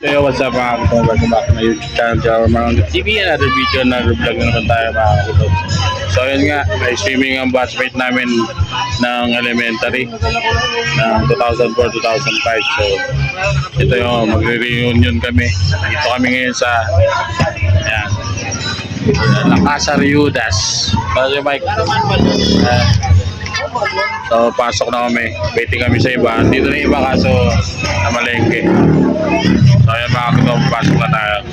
Hey, what's up mga kapatid? Welcome back to my YouTube channel, Jaro Marang TV. Another video, another vlog na naman tayo mga kapatid. So yun nga, may streaming ang batchmate namin ng elementary ng 2004-2005. So ito yung magre-reunion kami. Dito kami ngayon sa ayan, La Casa Riudas. Kasi Mike. So pasok na kami. Waiting kami sa iba. Dito na iba kaso na malengke. So ayan mga kapatid, pasok na tayo.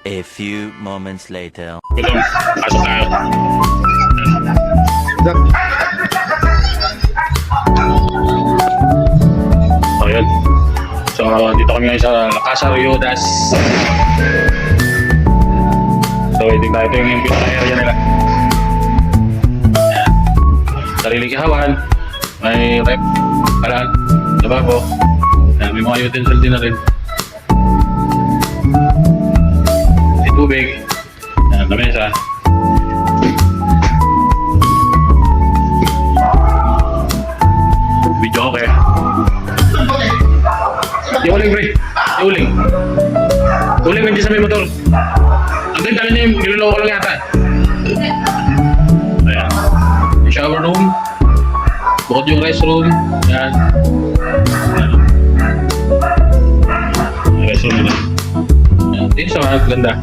A few moments later. Ito, pasok tayo. So yun. So dito kami ngayon sa La Casa Riudas. So waiting tayo. Ito yung pinaka-area nila. Ayan. Sarili kahawan. May rep. Paraan. Lababo. May mga utensil din na rin. May tubig. Ayan, lamesa. Video okay. Yung uling, pre. Yung uling. Uling nandiyan sa may motor. Ang ganda niya yung niloloko ko lang yata. Ayan. Yung shower room. Bukod yung restroom. Ayan. Yung restroom nila. Ayan. Dito sa mga ganda.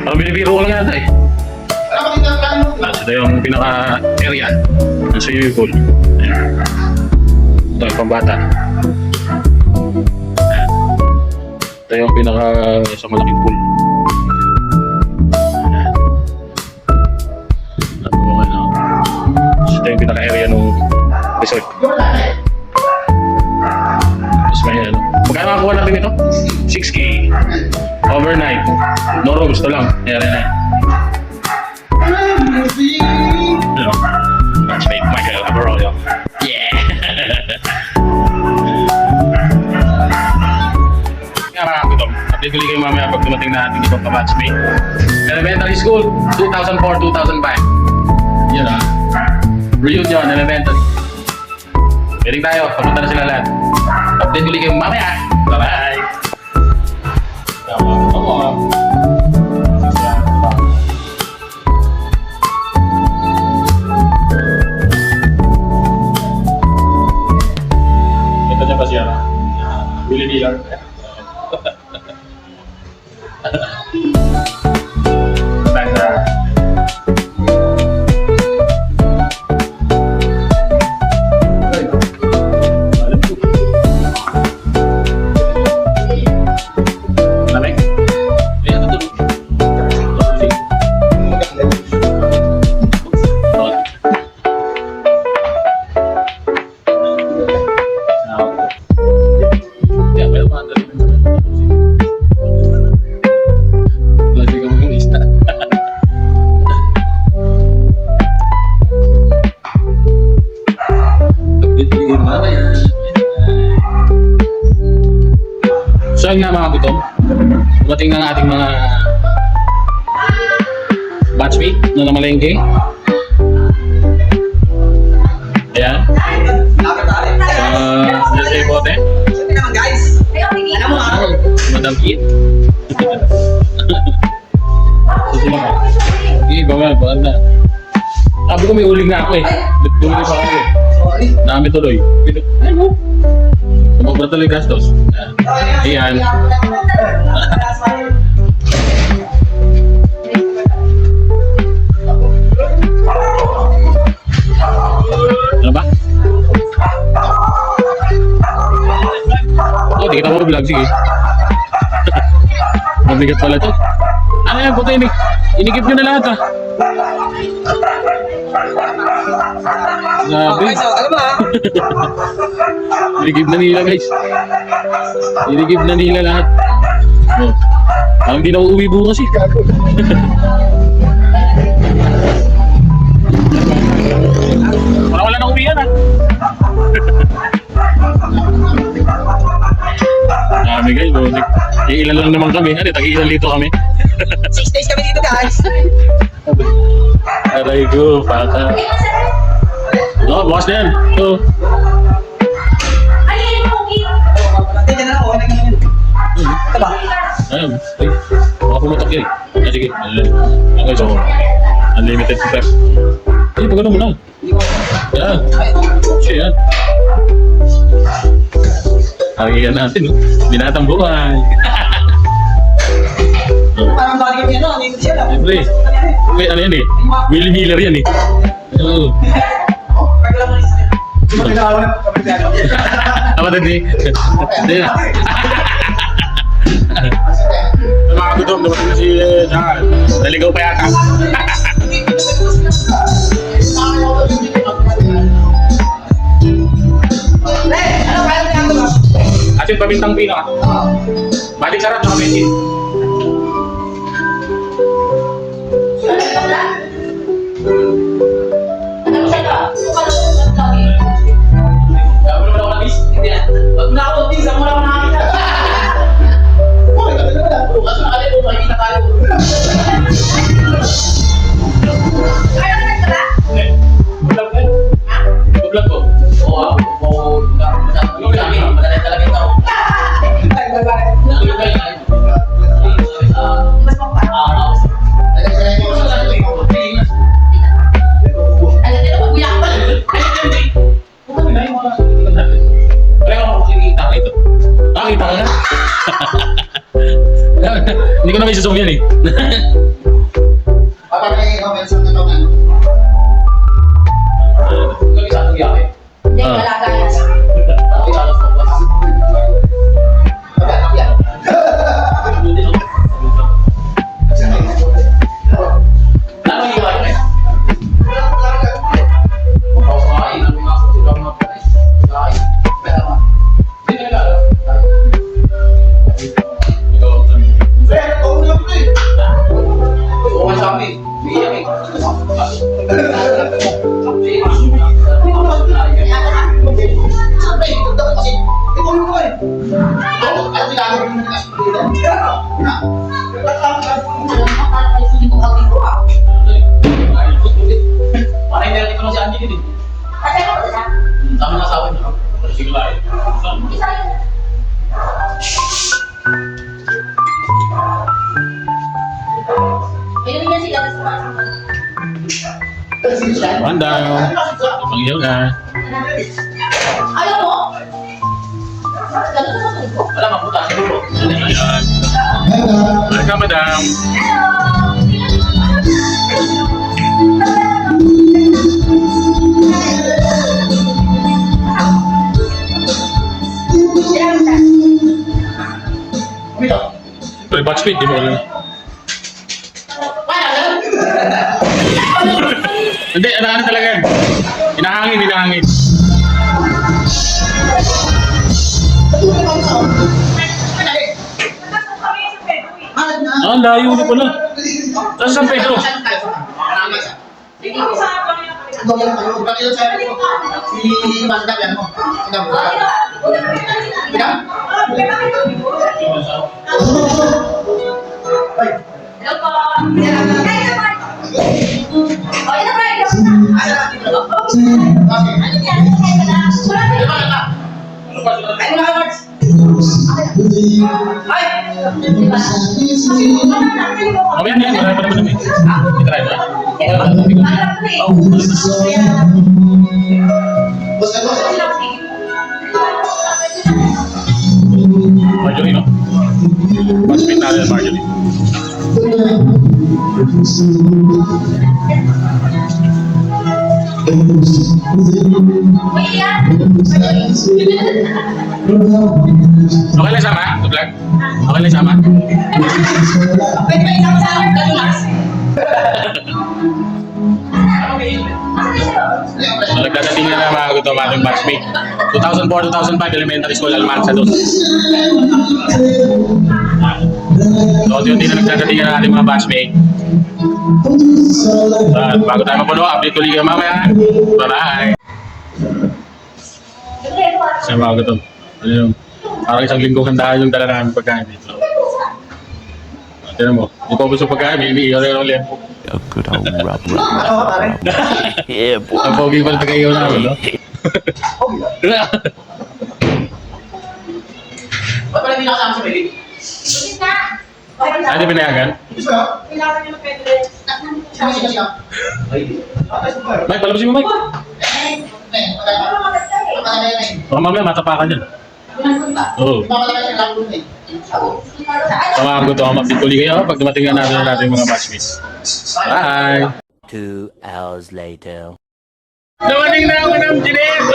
Ang binibiro ko lang yata eh. Ito yung pinaka-area ng swimming pool. Ayan. Ito yung pambata. Ayan. Ito yung sa malaking pool. Ayan. Ito yung pinaka-area ng resort. Tapos may ano. Magkano makakuha natin ito? 6K. Overnight. No rooms, ito lang. Area na yan. Ano? Batchmate Michael Abarroyo. Yeah! Nga mga kapitong, update ko kayo mamaya pag dumating na ating ibang ka-batchmate. Elementary School, 2004-2005. Yun ah. Reunion, elementary. Waiting tayo, papunta na sila lahat. Update ko kayo mamaya. Bye-bye! Ito niya pa siya. Billy Dillard. So yun nga mga gutom, dumating na ang ating mga batchmate na namalengke. Ayan. Nasa yung bote. Madam Kid. Susunod ka. Sige, bawal na. Sabi ko may uling na ako eh. Bumili pa ako eh. Dami tuloy. Ay mo. Sumobra tuloy gastos. Ayan. Ano ba? Oh, di kita mo vlog. Sige. Mabigat pala ito. Ano yan? Puto inigip nyo na lahat ah. Grabe. Iligib na nila guys. Iligib na nila lahat. Oh. Ang hindi na uuwi bukas eh. Parang wala na uwian ah. Dami guys, ilan lang naman kami. Ano, tag-ilan dito kami. 6 days kami dito guys. Aray ko, paka. No, bukas na yan. So, Tingnan na ako. Ito ba? ayun. Ay, baka pumatok yan. Ah, sige. Okay, so, unlimited prep. Ay, pagano mo lang. Yan. Siya yan. Pakinggan natin, no? Binatang buhay. Parang balik kami ano, hindi ko siya lang. Siyempre. Wait, ano yan eh? Willie Miller yan eh. Oo. Apa tadi? Dia. Mga gutom, dumating na si John. Naligaw pa yata. Ano kaya niya ito ba? Asin pabintang pino ah. Balik sarap na kami. Vlog ko. Nakita ka na? Hindi ko na may susum yan eh. Mandang. Pangyaw na. Ayaw mo? Wala mabuta siguro. Ayan. Welcome, madam. Pero batch speed, di mo alam. Hindi, ano talaga yan. Hinahangin, hinahangin. Ah, layo na pala. Saan San Pedro? Mamaya na yan, marami pa naman namin. I-try mo. Marjorie, no? Mas-speed na rin, Marjorie. Okay lang sama? Ito vlog? Okay lang sama? Pwede ba isang sa akin? Kalulas? So, nagdadating na mga gutom ating batchmate. 2004-2005 elementary school, Almanza doon. So, unti-unti na nagdadatingan ng ating mga batchmate. At bago tayo mapuno, update ulit kayo mamaya. Bye-bye! Sa mga gutom. Ano yung, parang isang linggo kandahan yung dala namin pagkain dito. Tignan mo, hindi pa gusto pagkain, may iiyaw ulit. A good old rub. Yeah, boy. Ang pogi pa na kayo namin, no? Ba't pala hindi nakasama sa baby? Bilis na. Ay, di pinayagan? Kailangan niyo ng pwede. Sino? Mike, palabasin mo, Mike. Baka mamaya matapakan dyan. Oo. Tama ang gusto ako mag-update kayo pag dumating na natin yung mga batchmates. Bye! 2 hours later. Dumating na ako ng Gines!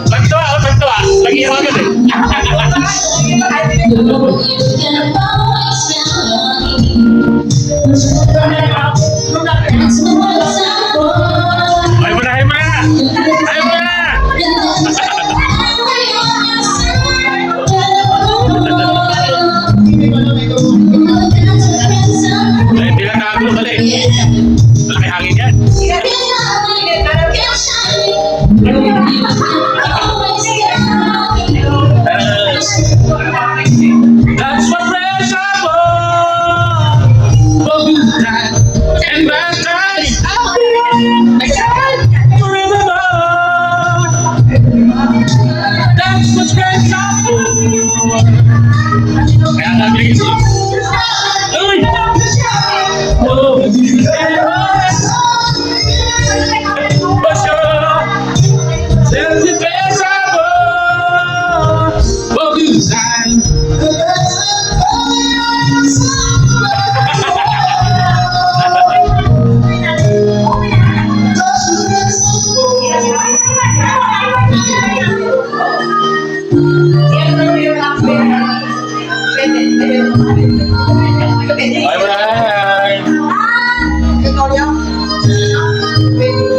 Pagtuwa! Lagi ako agad eh. Ay mo na! Ay mo na! Ay, hindi lang nakagulo pala eh. Malaki hangin yan. That's what friends are for. For good time and bad times. I can't forever more. That's what friends are for. Kaya namin ito. Uy! Oh, basta there's the best of all. For good time. Bye bye.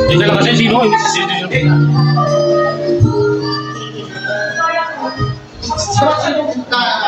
Hindi lang kasi sino.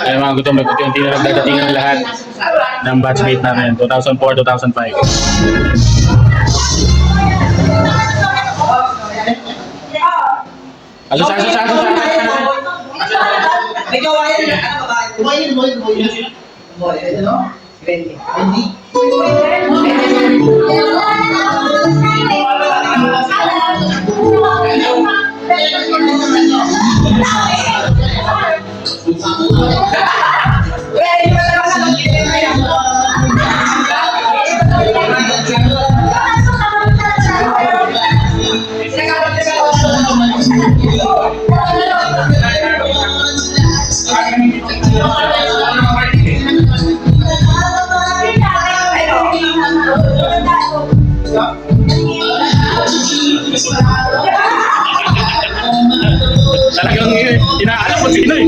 Ay mga gutom, nagkukunti na nagdadatingan ng lahat ng batchmate natin 2004-2005. Asa. May kawayan na. Ano babae? Boy. Boy, ano? Bendy. Talagang inaalam mo sino eh.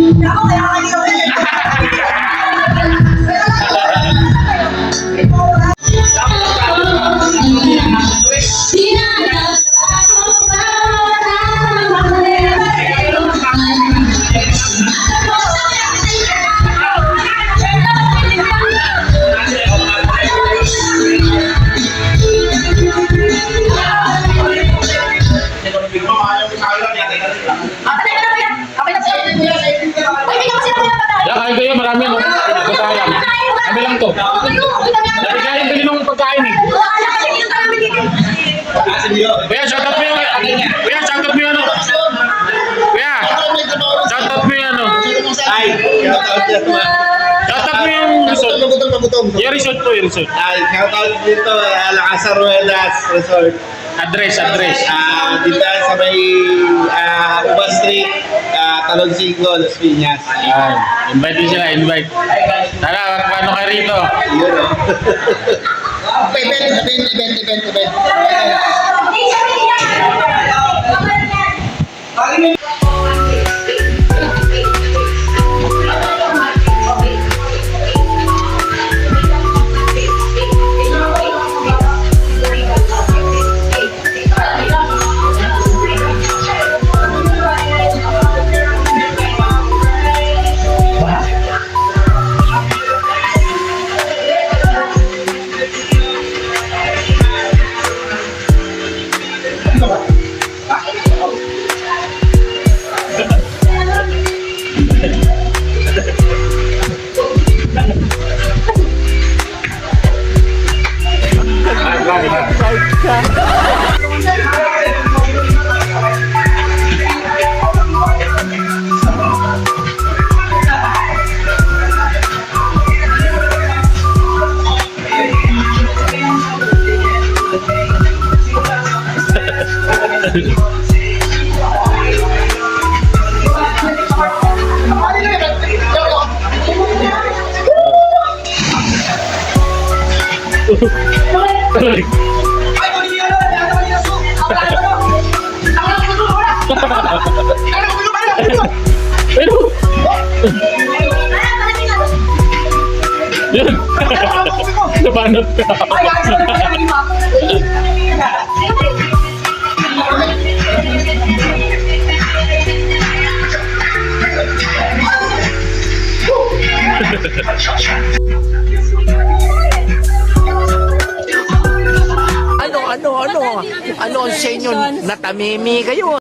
Kain kayo, marami no? Sayang. Kami lang to. Kain bili ng pagkain eh. Kuya, shout out mo yung Kuya, shout out mo yung ano? Kuya, shout out mo yung ano? Ay, Shout out mo yung resort. Yung resort po, yung resort. Ay, shout out dito, Alcazar Ruedas Resort. Address. Dito sa may Uba Street, Talonsigo, Las Piñas. Ay, invite din sila, invite. Tara, paano kayo rito? Yun o. Event. Tuloy. Ay, muli yan! Lahat naman yung aso! Ako lang, ano? Ako lang, gusto ko na! Ano, gusto ko na! Pero, yun. Napanot ka. Ay, ay, ay, ay, Ano ang sa inyo? Natamimi kayo.